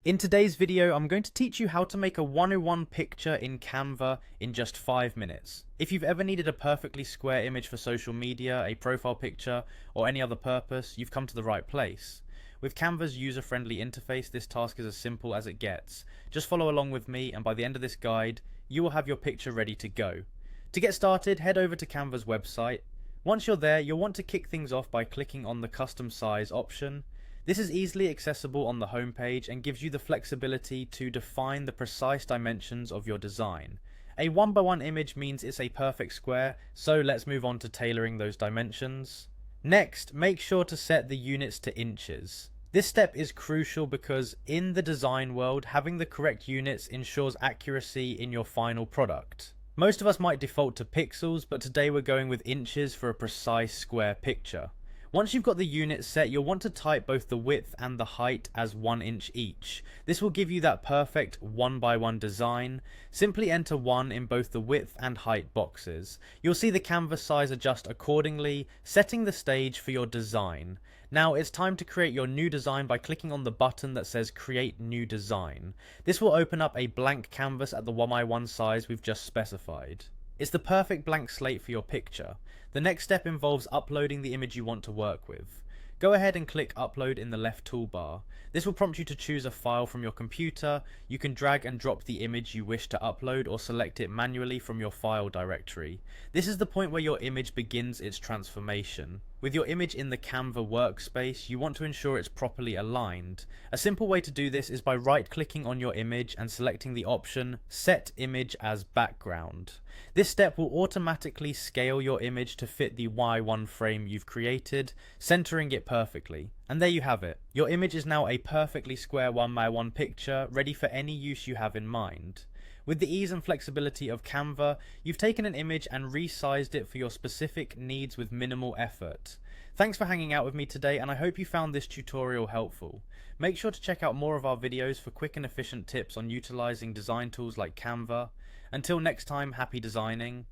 In today's video, I'm going to teach you how to make a 101 picture in Canva in just 5 minutes. If you've ever needed a perfectly square image for social media, a profile picture, or any other purpose, you've come to the right place. With Canva's user-friendly interface, this task is as simple as it gets. Just follow along with me, and by the end of this guide, you will have your picture ready to go. To get started, head over to Canva's website. Once you're there, you'll want to kick things off by clicking on the custom size option. This is easily accessible on the homepage and gives you the flexibility to define the precise dimensions of your design. A 1x1 image means it's a perfect square, so let's move on to tailoring those dimensions. Next, make sure to set the units to inches. This step is crucial because in the design world, having the correct units ensures accuracy in your final product. Most of us might default to pixels, but today we're going with inches for a precise square picture. Once you've got the units set, you'll want to type both the width and the height as 1 inch each. This will give you that perfect 1x1 design. Simply enter 1 in both the width and height boxes. You'll see the canvas size adjust accordingly, setting the stage for your design. Now it's time to create your new design by clicking on the button that says Create New Design. This will open up a blank canvas at the 1x1 size we've just specified. It's the perfect blank slate for your picture. The next step involves uploading the image you want to work with. Go ahead and click Upload in the left toolbar. This will prompt you to choose a file from your computer. You can drag and drop the image you wish to upload or select it manually from your file directory. This is the point where your image begins its transformation. With your image in the Canva workspace, you want to ensure it's properly aligned. A simple way to do this is by right-clicking on your image and selecting the option Set Image as Background. This step will automatically scale your image to fit the Y1 frame you've created, centering it perfectly. And there you have it. Your image is now a perfectly square 1x1 picture, ready for any use you have in mind. With the ease and flexibility of Canva, you've taken an image and resized it for your specific needs with minimal effort. Thanks for hanging out with me today, and I hope you found this tutorial helpful. Make sure to check out more of our videos for quick and efficient tips on utilizing design tools like Canva. Until next time, happy designing.